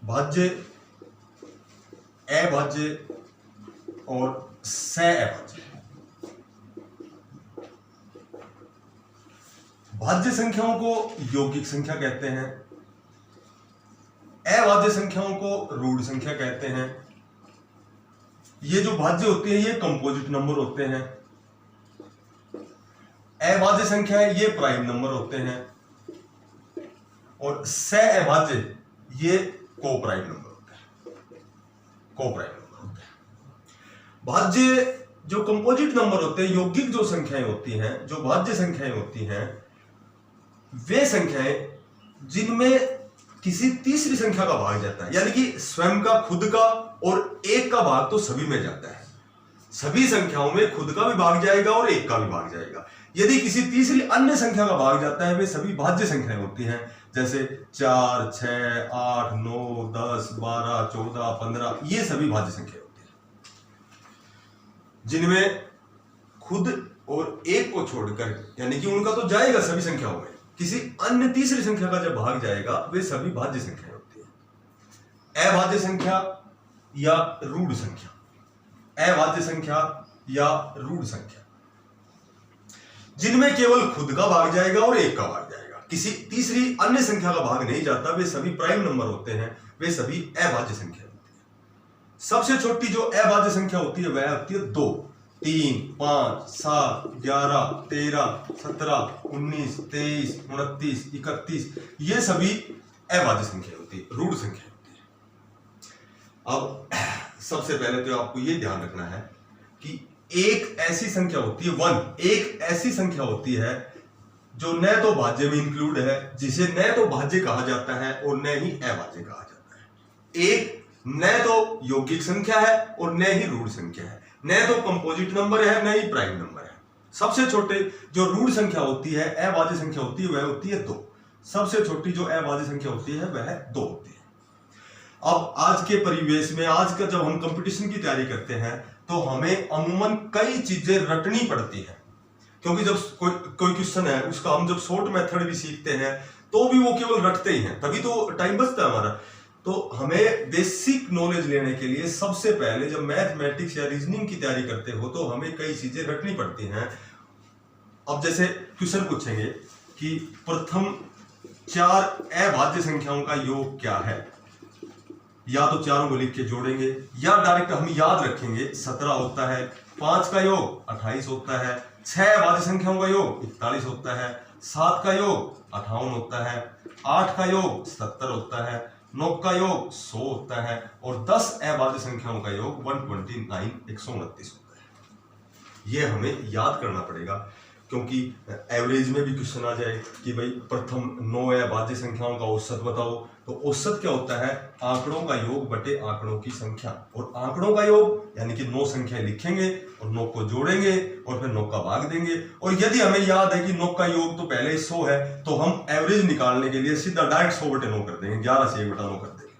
भाज्य, अभाज्य और सहअभाज्य। भाज्य संख्याओं को यौगिक संख्या कहते हैं, अभाज्य संख्याओं को रूढ़ संख्या कहते हैं। ये जो भाज्य होती है ये कंपोजिट नंबर होते हैं, अभाज्य संख्या है ये प्राइम नंबर होते हैं, और सहअभाज्य ये को-प्राइम नंबर होते हैं, को-प्राइम नंबर होते हैं। भाज्य जो कंपोजिट नंबर होते हैं, यौगिक जो संख्याएं होती हैं, जो भाज्य संख्याएं होती हैं, वे संख्याएं जिनमें किसी तीसरी संख्या का भाग जाता है, यानी कि स्वयं का, खुद का और एक का भाग तो सभी में जाता है। सभी संख्याओं में खुद का भी भाग जाएगा और एक का भी भाग जाएगा। यदि किसी तीसरी अन्य संख्या का भाग जाता है, वे सभी भाज्य संख्याएं होती हैं। जैसे 4, 6, 8, 9, 10, 12, 14, 15, ये सभी भाज्य संख्या होती हैं। जिनमें खुद और एक को छोड़कर, यानी कि उनका तो जाएगा सभी संख्याओं में, किसी अन्य तीसरी संख्या का जब भाग जाएगा, वे सभी भाज्य संख्याएं होती हैं। अभाज्य संख्या या रूढ़ संख्या, अभाज्य संख्या या रूढ़ संख्या, जिनमें केवल खुद का भाग जाएगा और एक का भाग जाएगा, किसी तीसरी अन्य संख्या का भाग नहीं जाता, वे सभी प्राइम नंबर होते हैं, वे सभी अभाज्य संख्या होती है। सबसे छोटी जो अभाज्य संख्या होती है वह होती है 2, 3, 5, 7, 11, 13, 17, 19, 23, 29, 31, ये सभी अभाज्य संख्या होती है, रूढ़ संख्या होती है। अब सबसे पहले तो आपको ये ध्यान रखना है कि एक ऐसी संख्या होती है 1, एक ऐसी संख्या होती है जो न तो भाज्य में इंक्लूड है, जिसे न तो भाज्य कहा जाता है और न ही अभाज्य कहा जाता है। एक न तो यौगिक संख्या है और न ही रूढ़ संख्या है, न तो कंपोजिट नंबर है न ही प्राइम नंबर है। सबसे छोटे जो रूढ़ संख्या होती है, अभाज्य संख्या होती है, वह होती है 2। सबसे छोटी जो अभाज्य संख्या होती है वह 2 होती है। अब आज के परिवेश में, आज का जब हम कंपटीशन की तैयारी करते हैं तो हमें अमूमन कई चीजें रटनी पड़ती है, क्योंकि जब कोई क्वेश्चन है उसका हम जब शॉर्ट मेथड भी सीखते हैं तो भी वो केवल रटते ही हैं, तभी तो टाइम बचता है हमारा। तो हमें बेसिक नॉलेज लेने के लिए सबसे पहले जब मैथमेटिक्स या रीजनिंग की तैयारी करते हो तो हमें कई चीजें रटनी पड़ती हैं। अब जैसे क्वेश्चन पूछेंगे कि प्रथम 4 अभाज्य संख्याओं का योग क्या है, या तो चारों को लिख के जोड़ेंगे या डायरेक्ट हम याद रखेंगे। 17 होता है, 5 का योग 28 होता है, 6 अभाज्य संख्याओं का योग 41 होता है, 7 का योग 58 होता है, 8 का योग 70 होता है, 9 का योग 100 होता है और 10 अभाज्य संख्याओं का योग 129 होता है। ये हमें याद करना पड़ेगा, क्योंकि एवरेज में भी क्वेश्चन आ जाए कि भाई प्रथम 9 अभाज्य संख्याओं का औसत बताओ, तो औसत क्या होता है, आंकड़ों का योग बटे आंकड़ों की संख्या। और आंकड़ों का योग यानी कि 9 संख्या लिखेंगे और 9 को जोड़ेंगे और फिर 9 का भाग देंगे। और यदि हमें याद है कि 9 का योग तो पहले ही 100 है, तो हम एवरेज निकालने के लिए सीधा डायरेक्ट 100 बटे 9 कर देंगे, 11 से 1 बटा 9 कर देंगे।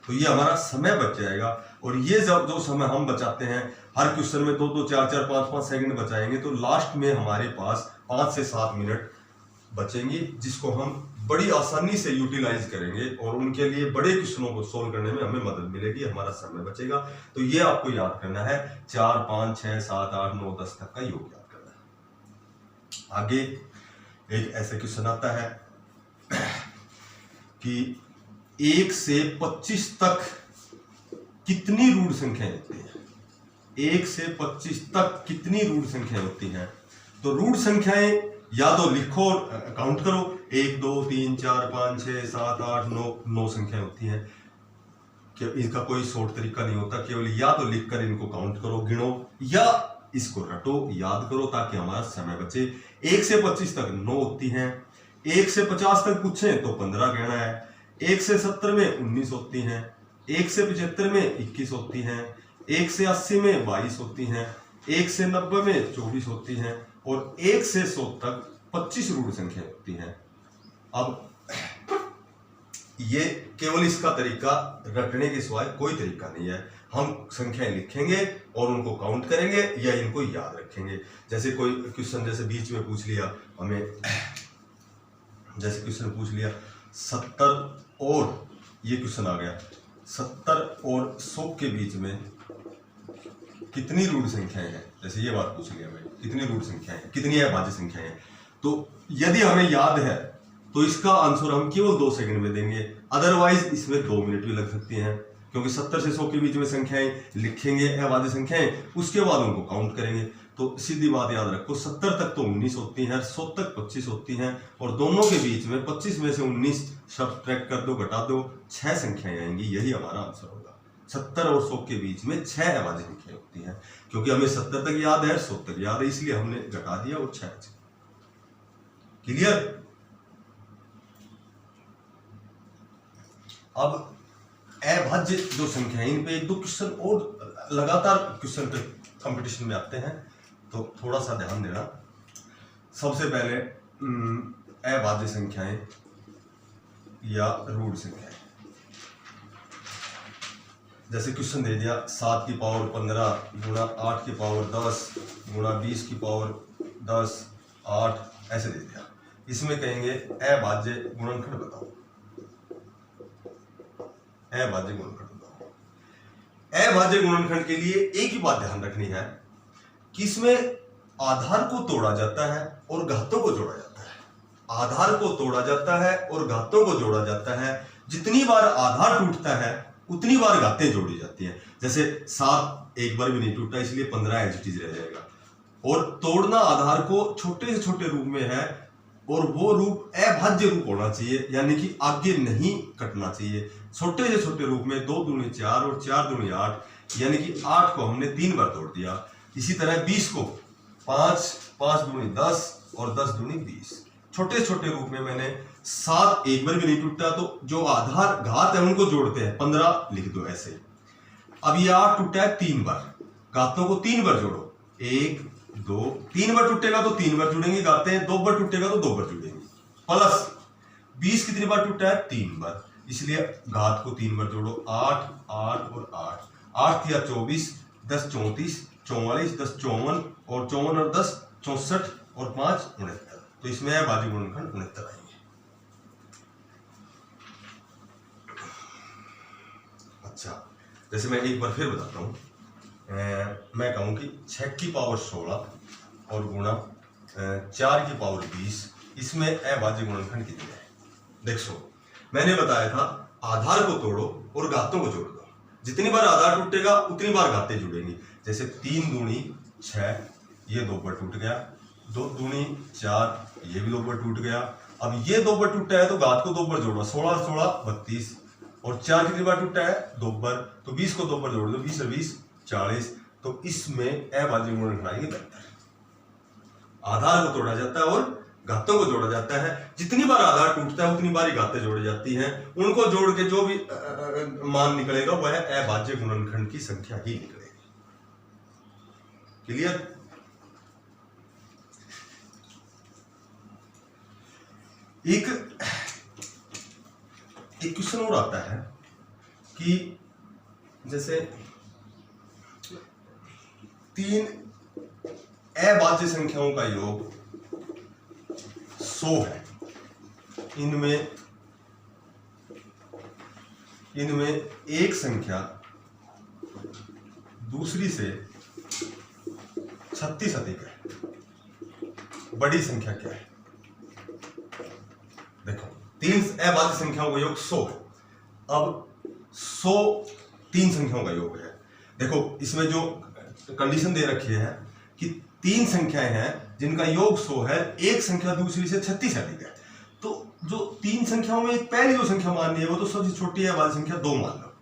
तो ये हमारा समय बच जाएगा। और ये जब जो समय हम बचाते हैं, हर क्वेश्चन में 2-2, 4-4, 5-5 सेकंड बचाएंगे, तो लास्ट में हमारे पास 5 से 7 मिनट बचेंगे, जिसको हम बड़ी आसानी से यूटिलाइज करेंगे और उनके लिए बड़े क्वेश्चनों को सोल्व करने में हमें मदद मिलेगी, हमारा समय बचेगा। तो ये आपको याद करना है, 4, 5, 6, 7, 8, 9, 10 तक का योग याद करना है। आगे एक ऐसे क्वेश्चन आता है कि 1 से 25 तक कितनी रूढ़ संख्याएं होती हैं? 1 से 25 तक कितनी रूढ़ संख्याएं होती हैं? तो रूढ़ संख्याएं या तो लिखो और काउंट करो, 1, 2, 3, 4, 5, 6, 7, 8, 9 संख्याएं होती हैं। कि इसका कोई शॉर्ट तरीका नहीं होता, केवल या तो लिखकर इनको काउंट करो, गिनो, या इसको रटो, याद करो, ताकि हमारा समय बचे। 1 से 25 तक 9 होती हैं। 1 से 50 तक पूछें तो 15 कहना है। 1 से 70 में 19 होती हैं। 1 से 75 में 21 होती हैं। 1 से 80 में 22 होती हैं। 1 से 90 में 24 होती हैं और 1 से 100 तक 25 रूढ़ संख्या होती हैं। अब ये केवल इसका तरीका रटने के सिवाय कोई तरीका नहीं है। हम संख्याएं लिखेंगे और उनको काउंट करेंगे या इनको याद रखेंगे। जैसे कोई क्वेश्चन जैसे बीच में पूछ लिया हमें, जैसे क्वेश्चन पूछ लिया 70 और ये क्वेश्चन आ गया 70 और 100 के बीच में कितनी रूट संख्याएं हैं, जैसे ये बात पूछ लिया मैंने, कितनी रूट संख्याएं हैं, कितनी अभाज्य संख्याएं हैं। तो यदि हमें याद है तो इसका आंसर हम केवल 2 सेकंड में देंगे, अदरवाइज इसमें 2 मिनट भी लग सकती हैं, क्योंकि 70 से 100 के बीच में संख्याएं लिखेंगे अभाज्य संख्याएं, उसके बाद उनको काउंट करेंगे। तो सीधी बात याद रखो, 70 तक तो 19 होती हैं, 100 तक 25 होती हैं, और दोनों के बीच में 25 में से 19 सब्ट्रैक्ट कर दो, घटा दो, 6 संख्याएं आएंगी। यही हमारा आंसर होगा। 70 और 100 के बीच में 6 अभाज्य संख्याएं होती हैं, क्योंकि हमें 70 तक याद है, 100 तक याद है, इसलिए हमने घटा दिया और 6 बचे। क्लियर? अब अभाज्य जो संख्या है, इन पे 1-2 क्वेश्चन और लगातार क्वेश्चन पे कंपटीशन में आते हैं, तो थोड़ा सा ध्यान देना। सबसे पहले अभाज्य संख्याएं या रूट संख्याएं, जैसे क्वेश्चन दे दिया 7 की पावर 15 गुणा 8 की पावर 10 गुणा 20 की पावर 10 8, ऐसे दे दिया। इसमें कहेंगे अभाज्य गुणनखंड बताओ, अभाज्य गुणनखंड बताओ। अभाज्य गुणनखंड के लिए एक ही बात ध्यान रखनी है कि इसमें आधार को तोड़ा जाता है और घातों को जोड़ा जाता है। आधार को तोड़ा जाता है और घातों को जोड़ा जाता है। जितनी बार आधार टूटता है उतनी बार घातें जोड़ी जाती हैं। जैसे 7 एक बार भी नहीं टूटा, इसलिए 15 एज इट इज रह जाएगा। और तोड़ना आधार को छोटे से छोटे रूप में है, और वो रूप अभाज्य रूप होना चाहिए, यानी कि आगे नहीं कटना चाहिए। छोटे से छोटे रूप में 2 दूनी 4 और 4 दूनी 8, यानी कि 8 को हमने 3 बार तोड़ दिया। इसी तरह 20 को 5, 5 दूनी 10 और 10 दूनी 20। छोटे छोटे रूप में मैंने 7 एक बार भी नहीं टूटा, तो जो आधार घात है उनको जोड़ते हैं, 15 लिख दो ऐसे। अब ये 8 टूटा है 3 बार, घातों को 3 बार जोड़ो, 1 2 3 बार टूटेगा तो 3 बार जुड़ेंगे घातें, 2 बार टूटेगा तो 2 बार जुड़ेंगे। प्लस 20 कितनी बार टूटा है? 3 बार, इसलिए घात को 3 बार जोड़ो, 8 8 और 8, 8 या 24, 10 34, 44, 10 54 और 54 और 10 64 और 5 69। तो इसमें अभाज्य गुणनखंड 69 आएंगे। अच्छा, जैसे मैं एक बार फिर बताता हूं, मैं कहूं कि 6 की पावर 16 और गुणा 4 की पावर 20, इसमें अभाज्य गुणनखंड कितने हैं? देखो, मैंने बताया था आधार को तोड़ो और घातों को जोड़ दो। जितनी बार आधार टूटेगा उतनी बार घातें जुड़ेंगी। जैसे 3 दूनी 6, ये 2 बार टूट गया, 2 दूनी 4, ये भी 2 बार टूट गया। अब ये 2 बार टूटा है तो घात को 2 बार जोड़ो, 16 16 32, और 4 कितनी बार टूटा है? 2 बार, तो 20 को 2 बार जोड़ दो, 20 और 20 40। तो इसमें अभाज्य गुणनखंड आएंगे 72। आधार को तोड़ा जाता है और घातों को जोड़ा जाता है। जितनी बार आधार टूटता है उतनी बार ही घातें जोड़ी जाती हैं। उनको जोड़ के जो भी मान निकलेगा वह अभाज्य गुणनखंड की संख्या ही निकलेगी। क्लियर? एक क्वेश्चन और आता है कि जैसे 3 अभाज्य संख्याओं का योग 100 है। इनमें एक संख्या दूसरी से 36 अधिक है। बड़ी संख्या क्या है? देखो, 3 अभाज्य संख्याओं का योग 100 है। अब 100 3 संख्याओं का योग है। देखो, इसमें जो कंडीशन दे रखी है कि 3 संख्याएं हैं जिनका योग 100 है, एक संख्या दूसरी से 36 अधिक है। तो जो 3 संख्याओं में पहली जो संख्या माननी है वो तो सबसे छोटी है, वाली संख्या 2 मान लो।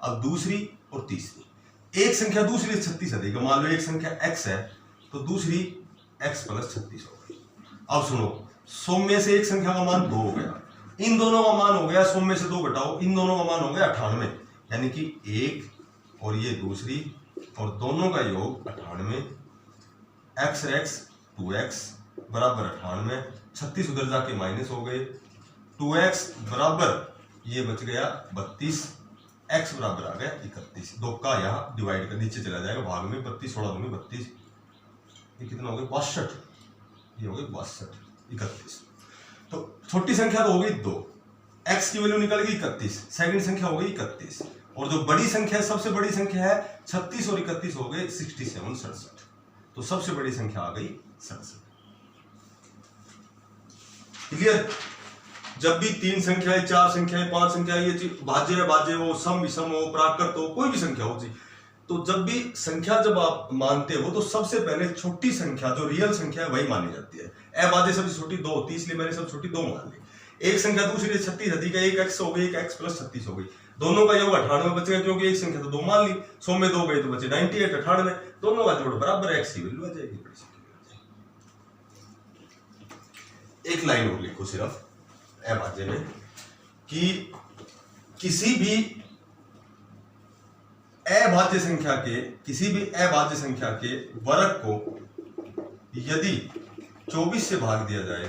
अब दूसरी और तीसरी, एक संख्या दूसरी से 36 अधिक है। मान लो एक संख्या x है तो दूसरी x + 36 हो गई। अब सुनो, 100 में से एक संख्या का मान 2 हो गया, इन दोनों का मान हो गया 100 में से 2 घटाओ, इन दोनों का मान हो गया 98, यानी कि एक और ये दूसरी और दोनों का योग 98, x 2x बराबर 98, 36 उधर जाके माइनस हो गए, 2x बराबर ये बच गया 32, x बराबर आ गया 31। 2 का यहाँ डिवाइड कर नीचे चला जाएगा भाग में, 32 16 दूनी 32, ये कितना हो गया 62, ये हो गया 62 31। तो छोटी संख्या तो हो गई 2, x की वैल्यू निकल गई 31, सेकंड संख्या हो गई 31, और जो बड़ी संख्या है, सबसे बड़ी संख्या है 36 और 31 हो गए 67 67। तो सबसे बड़ी संख्या आ गई 67। क्लियर? जब भी 3 संख्याएं, 4 संख्याएं, 5 संख्याएं, ये भाज्य है, भाज्य हो, सम विषम हो, प्राकृत हो, कोई भी संख्या हो जी, तो जब भी संख्या जब आप मानते हो तो सबसे पहले छोटी संख्या जो रियल संख्या है वही मानी जाती है। अभाज्य सबसे छोटी 2 होती है, इसलिए मैंने सबसे छोटी 2 मान ली। एक संख्या दूसरी 36 होती है, एक x हो गई, एक x प्लस 36 हो गई, दोनों का योग 98 बचेगा, क्योंकि एक संख्या तो 2 मान ली, 100 में 2 गए तो बचे 98, 98, दोनों का जोड़ बराबर है, x की वैल्यू आ जाएगी, बड़ी संख्या। एक लाइन और लिखो सिर्फ अभाज्य में कि किसी भी अभाज्य संख्या के वर्ग को यदि 24 से भाग दिया जाए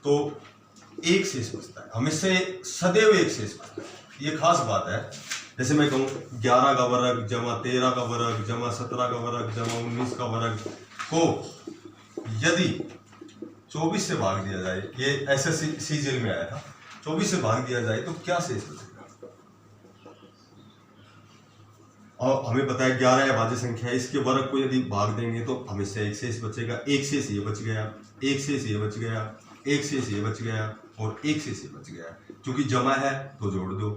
तो एक शेष बचता है, हमेशा सदैव एक शेष बचता है। ये खास बात है। जैसे मैं कहूं 11 का वर्ग जमा 13 का वर्ग जमा 17 का वर्ग जमा 19 का वर्ग को यदि 24 से भाग दिया जाए, ये एसएससी सीजीएल में आया था, 24 से भाग दिया जाए तो क्या शेष बचेगा? और हमें पता है 11 अभाज्य संख्या है, इसके वर्ग को यदि भाग देंगे तो हमेशा एक शेष बचेगा। एक शेष ये बच गया, एक शेष ये बच गया, एक शेष ये बच गया और एक शेष ये बच गया। क्योंकि जमा है तो जोड़ दो,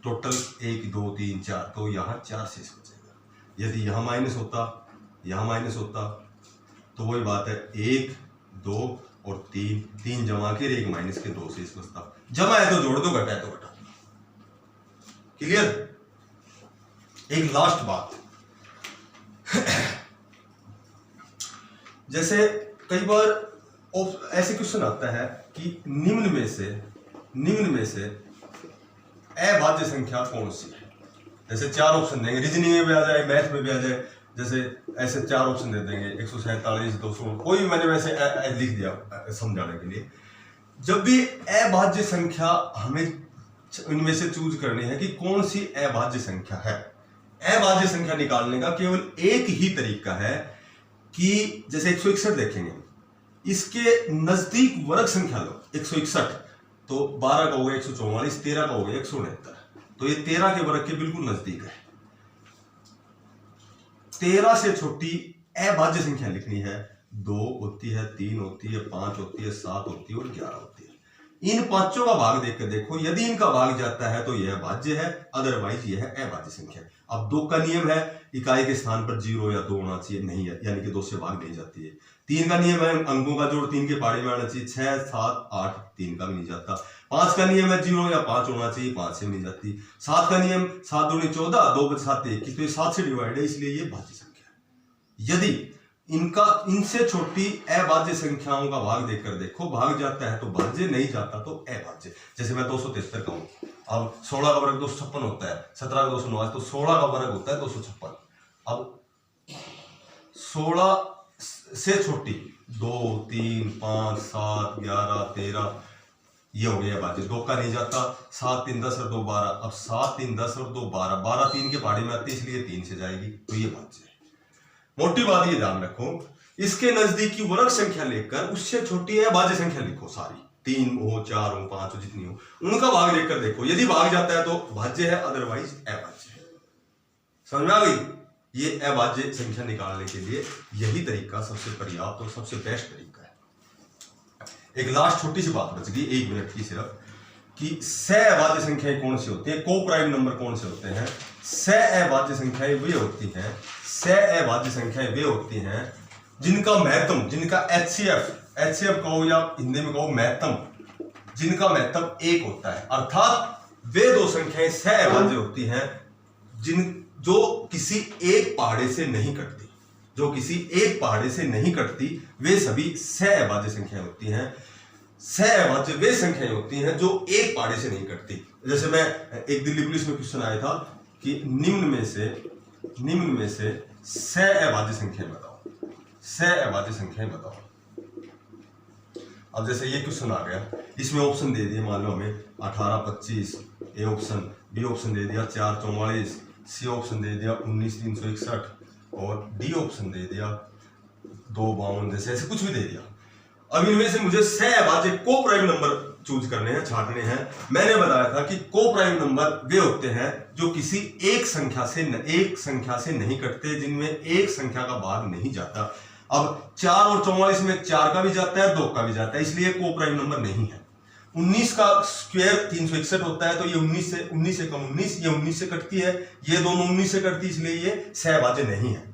टोटल 1 2 3 4, तो यहाँ 4 शेष बचेगा। यदि यहाँ माइनस होता, यहाँ माइनस होता, तो वही बात है 1 2 और 3 जमा के 1 माइनस के 2 शेष बचता। जमा है तो जोड़ दो, घटा है तो घटा दो। क्लियर? एक लास्ट बात, जैसे कई बार ऐसे क्वेश्चन आता है कि निम्न में से अभाज्य संख्या कौन सी है। जैसे 4 ऑप्शन देंगे, रीजनिंग में भी आ जाए, मैथ में भी आ जाए, जैसे ऐसे 4 ऑप्शन दे देंगे 147 200, कोई मैंने वैसे लिख दिया समझाने के लिए। जब भी अभाज्य संख्या हमें इनमें से चूज करनी है कि कौन सी अभाज्य संख्या है, अभाज्य संख्या निकालने का केवल एक ही तरीका है कि जैसे 161 देखेंगे, इसके नजदीक वर्ग संख्या लो 161, तो 12 का हो गया 144, 13 का हो गया 169, तो ये 13 के वर्ग के बिल्कुल नजदीक है। 13 से छोटी अभाज्य संख्या लिखनी है, 2 होती है, 3 होती है, 5 होती है, 7 होती है और 11 होती है। इन पांचों का भाग देख कर देखो, यदि इनका भाग जाता है तो यह भाज्य है, अदरवाइज यह है अभाज्य संख्या। अब 2 का नियम है, इकाई के स्थान पर 0 या 2 होना चाहिए, नहीं है, यानी कि 2 से भाग नहीं जाती है। 3 का नियम है, अंकों का जोड़ 3 के पहाड़े में आना चाहिए, 6 7 8, 3 का भी नहीं जाता। 5 का नियम है, 0 या 5 होना चाहिए, 5 से नहीं जाती। 7 का नियम 7 दूनी 14, 2 बच 7 21, तो ये 7 से डिवाइड है, इसलिए ये भाज्य संख्या है। यदि इनसे छोटी अभाज्य संख्याओं का भाग देकर देखो, भाग जाता है तो भाज्य, नहीं जाता तो अभाज्य। जैसे मैं 273 का हूं, अब 16 का वर्ग 256 होता है, 17 का 209, तो 16 का वर्ग होता है 256। अब 16 से छोटी 2 3 5 7 11 13, ये हो गया अभाज्य। 2 का नहीं जाता, 7 3 10 और 2 12, अब 7 3 10 और 2 12, 12 3 के पहाड़े में आती है, इसलिए 3 से जाएगी, तो ये भाज्य है। मोटी बात ये ध्यान रखो, इसके नजदीक की वर्ग संख्या लेकर उससे छोटी अभाज्य संख्या लिखो, सारी 3 हो 4 हो 5 हो जितनी हो, उनका भाग लेकर देखो, यदि भाग जाता है तो भाज्य है, अदरवाइज अभाज्य है। समझ में आ गई? ये अभाज्य संख्या निकालने के लिए यही तरीका सबसे पर्याप्त और सबसे बेस्ट तरीका है। एक लास्ट छोटी सी बात बच गई, 1 मिनट की सिर्फ, कि सहअभाज्य संख्याएं कौन सी होती है, को प्राइम नंबर कौन से होते हैं। सहअभाज्य संख्याएं वे होती हैं, सहअभाज्य संख्याएं वे होती हैं जिनका महत्तम, जिनका एचसीएफ कहो या हिंदी में कहो महत्तम, जिनका महत्तम 1 होता है। अर्थात वे 2 संख्याएं सहअभाज्य होती हैं जो किसी एक पहाड़े से नहीं कटती, जो किसी एक पहाड़े से नहीं कटती, वे सभी सहअभाज्य संख्याएं होती हैं। सहअभाज्य वे संख्याएं होती हैं जो एक पहाड़े से नहीं कटती। जैसे मैं एक दिल्ली पुलिस में क्वेश्चन आया था कि निम्न में से सहअभाज्य संख्याएं बताओ, सहअभाज्य संख्याएं बताओ। अब जैसे ये क्वेश्चन आ गया, इसमें ऑप्शन दे दिए, मान लो हमें 18 25, ए ऑप्शन, बी ऑप्शन दे दिया 4 44, सी ऑप्शन दे दिया 19 361 और डी ऑप्शन दे दिया 2 52, जैसे ऐसे कुछ भी दे दिया। अब इनमें से मुझे सहअभाज्य को प्राइम नंबर चूज करने हैं, छांटने हैं। मैंने बताया था कि को प्राइम नंबर वे होते हैं जो किसी एक संख्या से नहीं कटते, जिनमें एक संख्या का भाग नहीं जाता। अब 4 और 44 में 4 का भी जाता है, 2 का भी जाता है, इसलिए को प्राइम नंबर नहीं है। 19 का स्क्वायर 361 होता है, तो ये 19 से कम 19, ये 19 से कटती है, ये दोनों 19 से कटती है, इसलिए ये सहभाज्य नहीं है।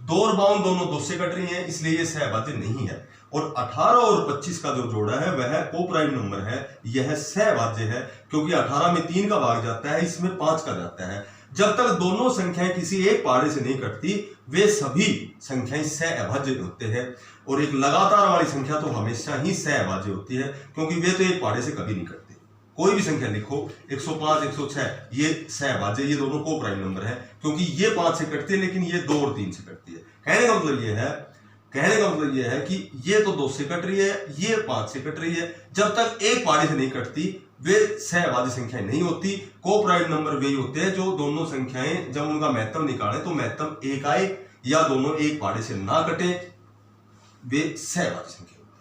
2 और 52 दोनों 2 से कट रही हैं, इसलिए ये सहभाज्य नहीं है। और 18 और 25 का जो जोड़ा है वह को प्राइम नंबर है, यह सहभाज्य है, क्योंकि 18 में 3 का भाग जाता है, इसमें 5 का जाता है। जब तक दोनों संख्याएं किसी एक पाड़े से नहीं कटती, वे सभी संख्याएं सहभाज्य होते हैं। और एक लगातार वाली संख्या तो हमेशा ही सहभाज्य होती है, क्योंकि वे तो एक पाड़े से कभी नहीं कटती। कोई भी संख्या लिखो, 105, 106, ये सहभाज्य, ये दोनों को प्राइम नंबर है, क्योंकि ये 5 से कटती है, लेकिन ये 2 और 3 से कटती है। कहने का मतलब ये है कि ये तो 2 से कट रही है, ये 5 से कट रही है। जब तक एक पाड़े से नहीं कटती, वे सहभाज्य संख्याएं नहीं होती। को प्राइम नंबर वे होते हैं जो दोनों संख्याएं जब उनका महत्तम निकालें तो महत्तम एक आए, या दोनों एक पाड़े से ना कटे, वे सहभाज्य संख्या होती है।